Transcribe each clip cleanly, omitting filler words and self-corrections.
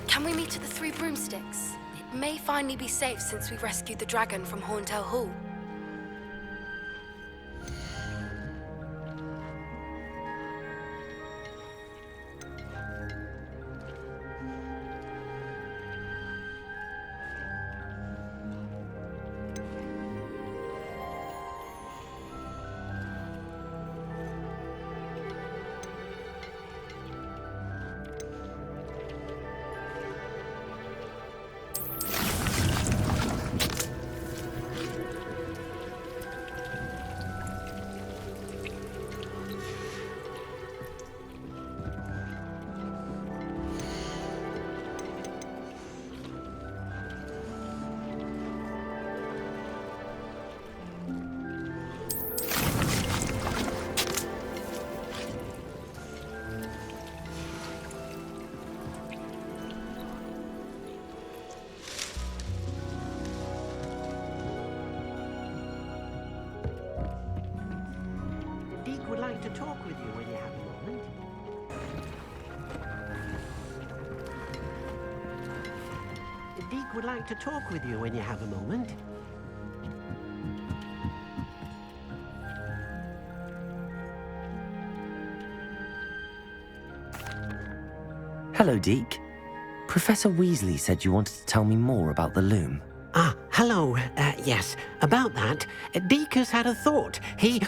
Can we meet at the Three Broomsticks? It may finally be safe since we rescued the dragon from Horntail Hall. Would like to talk with you when you have a moment. Deke would like to talk with you when you have a moment. Hello, Deke. Professor Weasley said you wanted to tell me more about the loom. Ah, hello. Yes, about that. Deke has had a thought. He...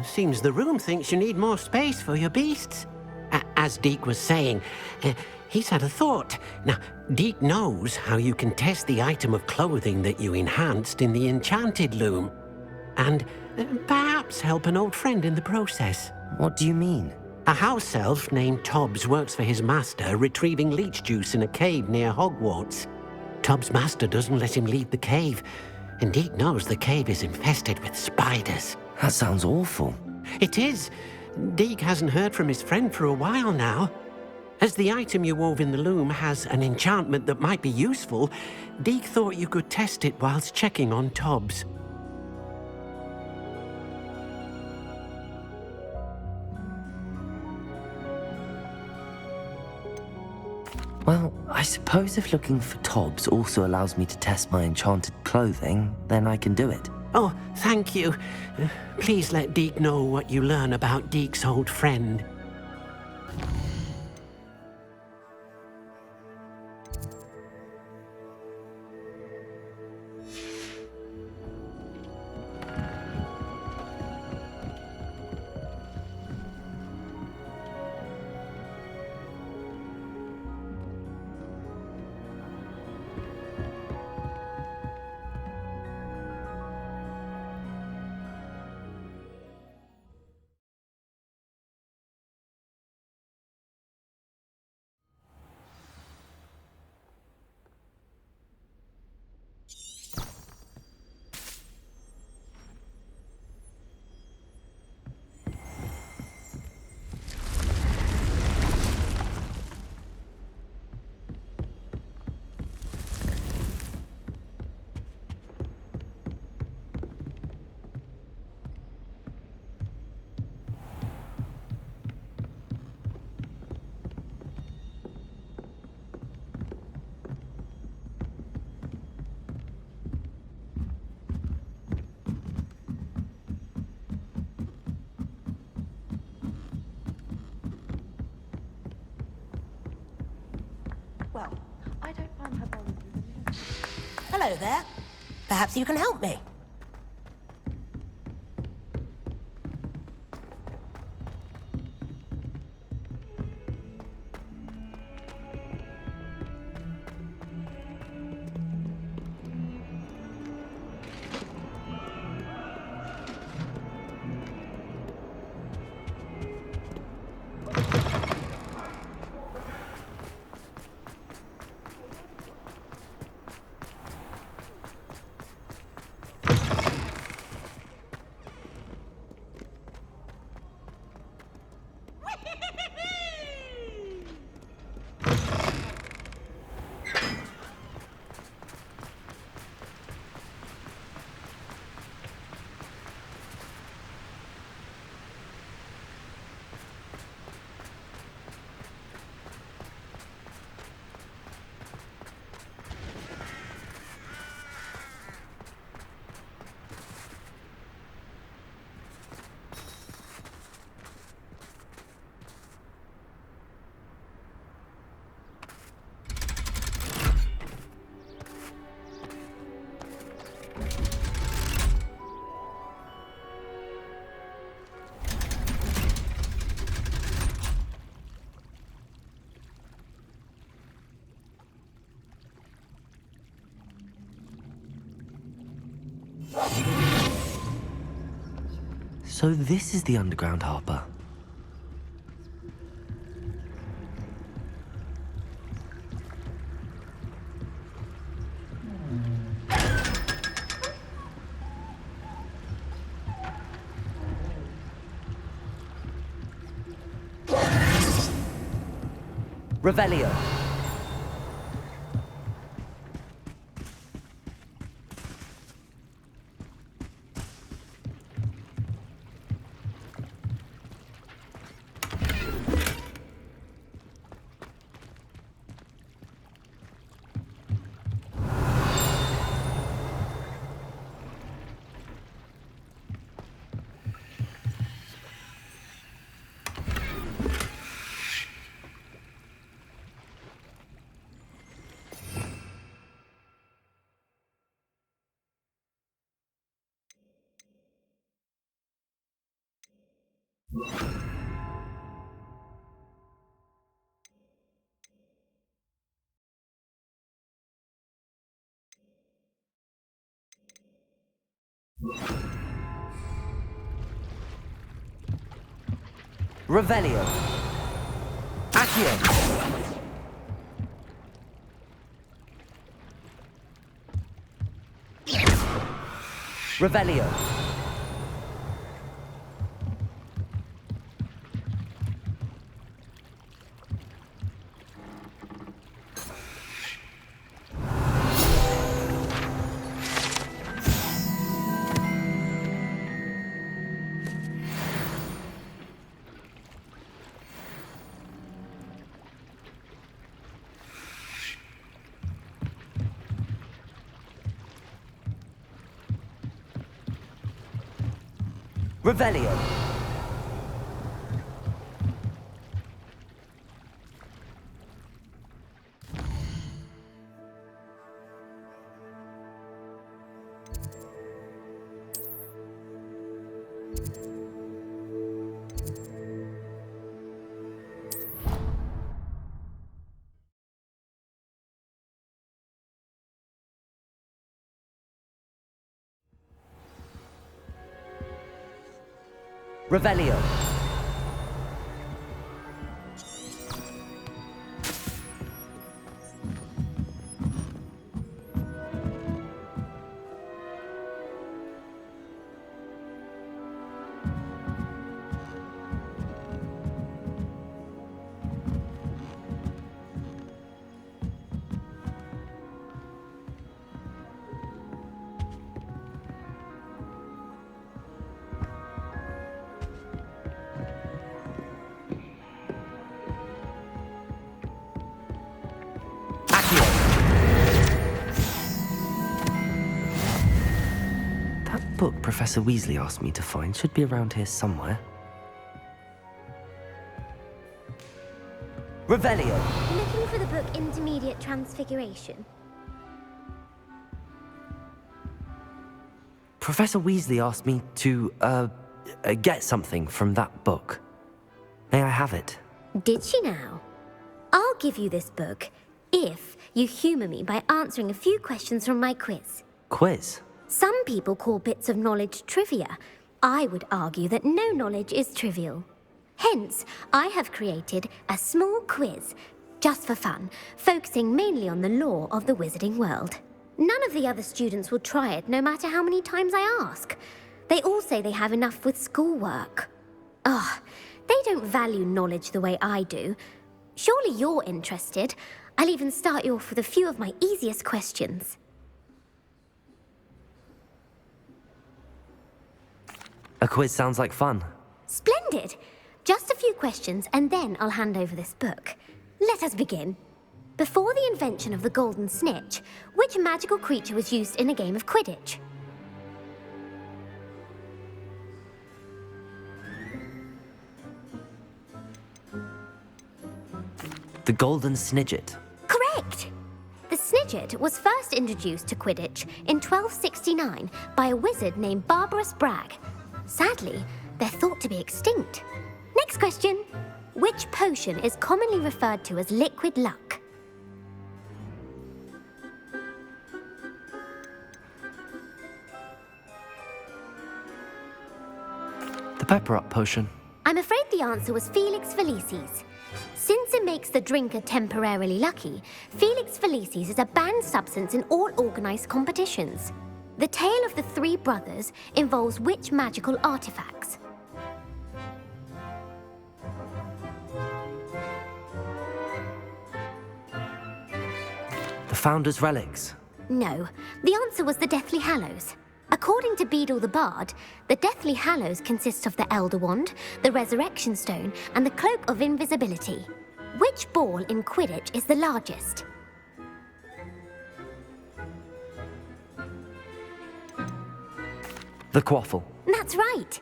Seems the room thinks you need more space for your beasts. As Deke was saying, he's had a thought. Now, Deke knows how you can test the item of clothing that you enhanced in the enchanted loom. And perhaps help an old friend in the process. What do you mean? A house elf named Tobbs works for his master, retrieving leech juice in a cave near Hogwarts. Tobbs' master doesn't let him leave the cave, and Deke knows the cave is infested with spiders. That sounds awful. It is. Deke hasn't heard from his friend for a while now. As the item you wove in the loom has an enchantment that might be useful, Deke thought you could test it whilst checking on Tobbs. Well, I suppose if looking for Tobbs also allows me to test my enchanted clothing, then I can do it. Oh, thank you. Please let Deke know what you learn about Deke's old friend. Hello there. Perhaps you can help me. So this is the underground harbour. Revelio. Revelio. Accio. Revelio. Revelio. Revelio. That book Professor Weasley asked me to find should be around here somewhere. Revelio. Looking for the book Intermediate Transfiguration. Professor Weasley asked me to, get something from that book. May I have it? Did she now? I'll give you this book if you humour me by answering a few questions from my quiz. Quiz? Some people call bits of knowledge trivia. I would argue that no knowledge is trivial. Hence, I have created a small quiz, just for fun, focusing mainly on the lore of the wizarding world. None of the other students will try it, no matter how many times I ask. They all say they have enough with schoolwork. Ugh, they don't value knowledge the way I do. Surely you're interested. I'll even start you off with a few of my easiest questions. A quiz sounds like fun. Splendid! Just a few questions, and then I'll hand over this book. Let us begin. Before the invention of the golden snitch, which magical creature was used in a game of Quidditch? The Golden Snidget. Correct! The Snidget was first introduced to Quidditch in 1269 by a wizard named Barbarous Bragg. Sadly, they're thought to be extinct. Next question. Which potion is commonly referred to as liquid luck? The Pepper Up potion. I'm afraid the answer was Felix Felicis. Since it makes the drinker temporarily lucky, Felix Felicis is a banned substance in all organized competitions. The tale of the three brothers involves which magical artifacts? The Founder's Relics. No, the answer was the Deathly Hallows. According to Beadle the Bard, the Deathly Hallows consists of the Elder Wand, the Resurrection Stone, and the Cloak of Invisibility. Which ball in Quidditch is the largest? The Quaffle. That's right.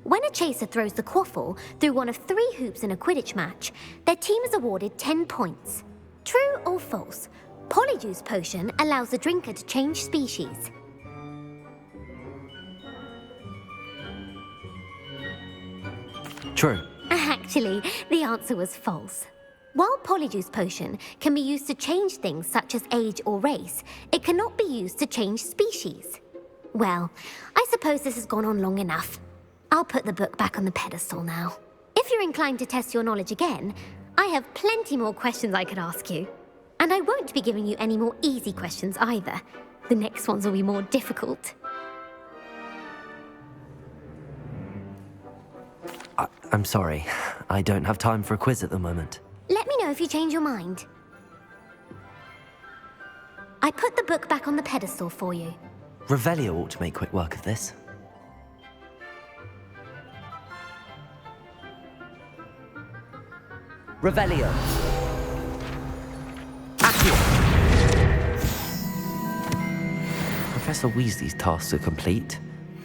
When a chaser throws the quaffle through one of 3 hoops in a Quidditch match, their team is awarded 10 points. True or false? Polyjuice potion allows the drinker to change species. True. Actually, the answer was false. While Polyjuice potion can be used to change things such as age or race, it cannot be used to change species. Well, I suppose this has gone on long enough. I'll put the book back on the pedestal now. If you're inclined to test your knowledge again, I have plenty more questions I could ask you. And I won't be giving you any more easy questions either. The next ones will be more difficult. I'm sorry. I don't have time for a quiz at the moment. Let me know if you change your mind. I put the book back on the pedestal for you. Revelio ought to make quick work of this. Revelio. Accio. Professor Weasley's tasks are complete.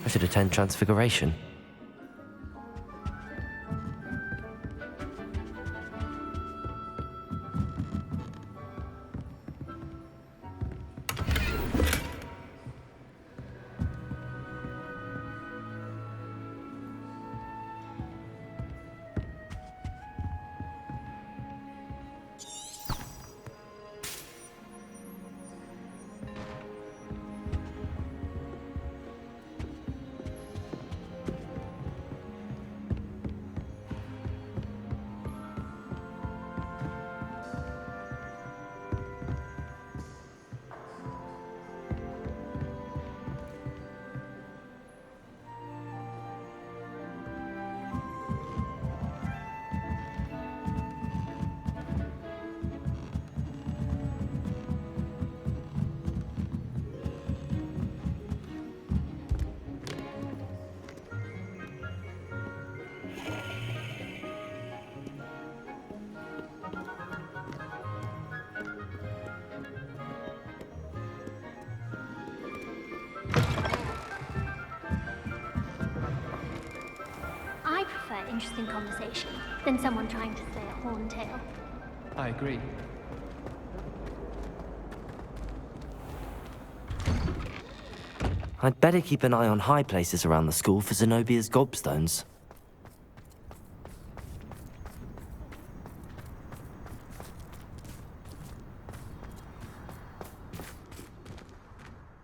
I should attend Transfiguration. I prefer interesting conversation than someone trying to say a horn tale. I agree. I'd better keep an eye on high places around the school for Zenobia's gobstones.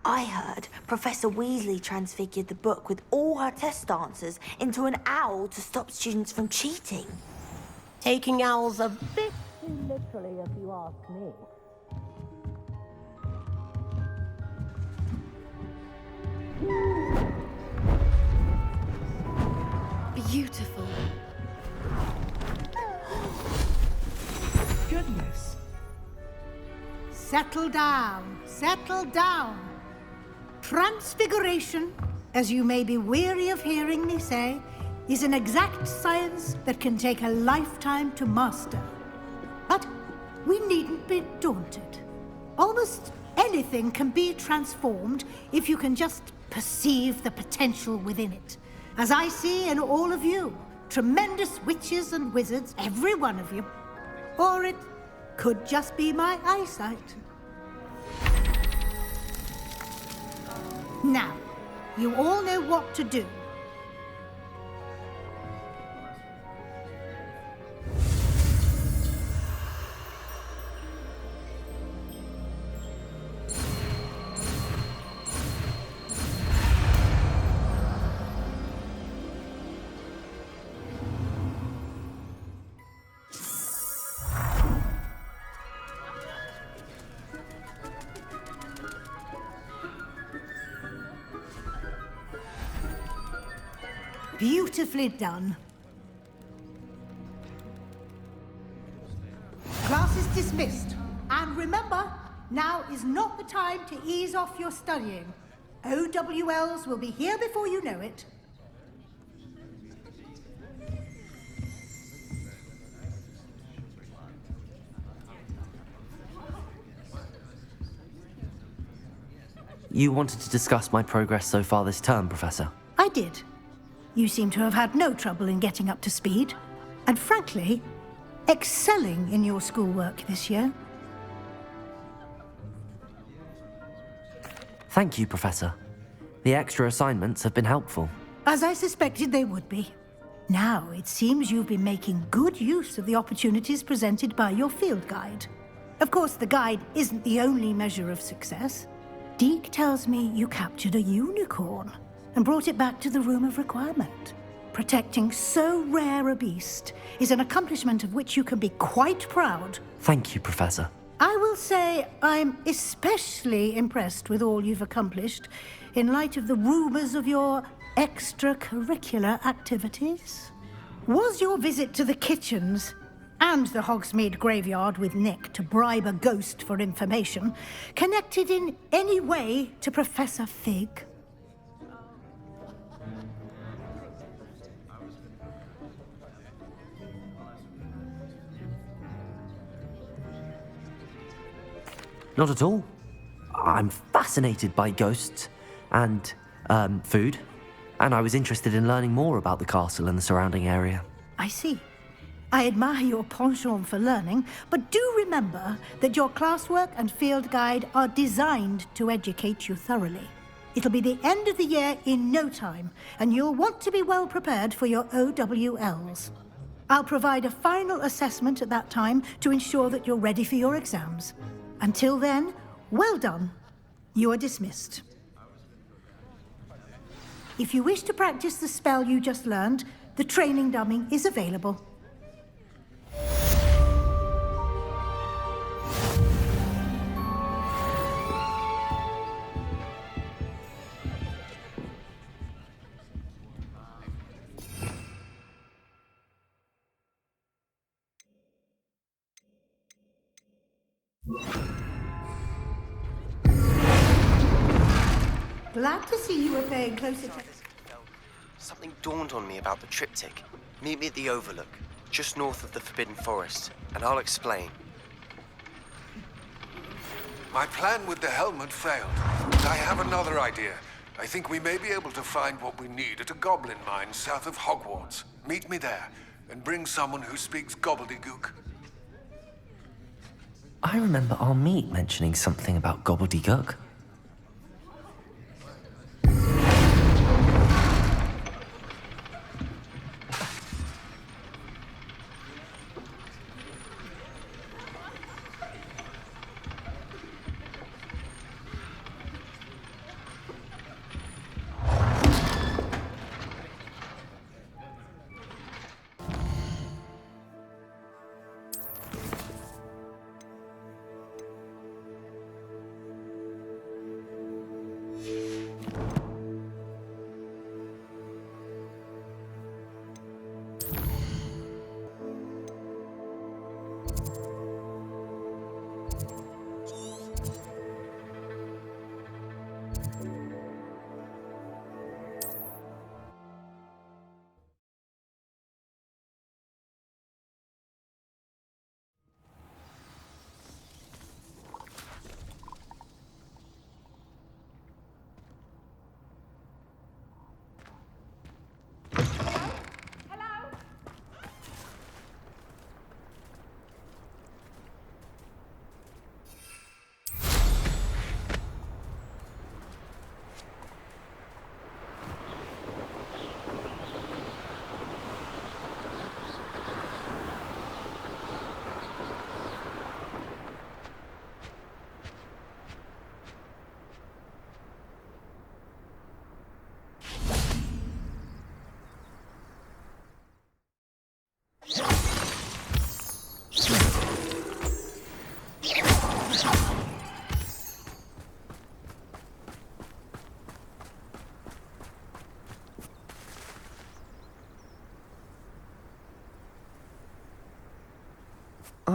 I heard Professor Weasley transfigured the book with all her test answers into an owl to stop students from cheating. Taking owls a bit too literally, if you ask me. Beautiful. Goodness. Settle down, settle down. Transfiguration, as you may be weary of hearing me say, is an exact science that can take a lifetime to master. But we needn't be daunted. Almost anything can be transformed if you can just perceive the potential within it. As I see in all of you, tremendous witches and wizards, every one of you. Or it could just be my eyesight. Now, you all know what to do. Beautifully done. Class is dismissed. And remember, now is not the time to ease off your studying. OWLs will be here before you know it. You wanted to discuss my progress so far this term, Professor? I did. You seem to have had no trouble in getting up to speed, and frankly, excelling in your schoolwork this year. Thank you, Professor. The extra assignments have been helpful. As I suspected they would be. Now, it seems you've been making good use of the opportunities presented by your field guide. Of course, the guide isn't the only measure of success. Deke tells me you captured a unicorn and brought it back to the Room of Requirement. Protecting so rare a beast is an accomplishment of which you can be quite proud. Thank you, Professor. I will say I'm especially impressed with all you've accomplished in light of the rumors of your extracurricular activities. Was your visit to the kitchens and the Hogsmeade graveyard with Nick to bribe a ghost for information connected in any way to Professor Fig? Not at all. I'm fascinated by ghosts and, food, and I was interested in learning more about the castle and the surrounding area. I see. I admire your penchant for learning, but do remember that your classwork and field guide are designed to educate you thoroughly. It'll be the end of the year in no time, and you'll want to be well prepared for your OWLs. I'll provide a final assessment at that time to ensure that you're ready for your exams. Until then, well done. You are dismissed. If you wish to practice the spell you just learned, the training dummy is available. Glad to see you were paying close attention. Something dawned on me about the triptych. Meet me at the Overlook, just north of the Forbidden Forest, and I'll explain. My plan with the helmet failed. I have another idea. I think we may be able to find what we need at a goblin mine south of Hogwarts. Meet me there, and bring someone who speaks gobbledygook. I remember our meet mentioning something about gobbledygook.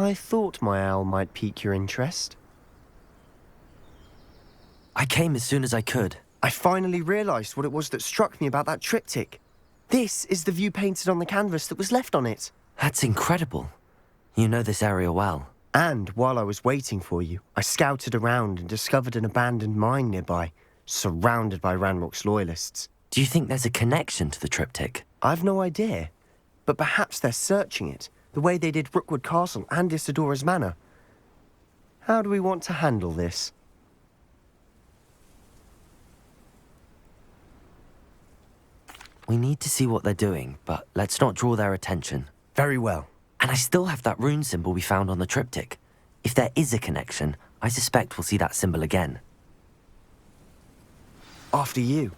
I thought my owl might pique your interest. I came as soon as I could. I finally realized what it was that struck me about that triptych. This is the view painted on the canvas that was left on it. That's incredible. You know this area well. And while I was waiting for you, I scouted around and discovered an abandoned mine nearby, surrounded by Ranrock's loyalists. Do you think there's a connection to the triptych? I've no idea, but perhaps they're searching it, the way they did Rookwood Castle and Isidora's Manor. How do we want to handle this? We need to see what they're doing, but let's not draw their attention. Very well. And I still have that rune symbol we found on the triptych. If there is a connection, I suspect we'll see that symbol again. After you.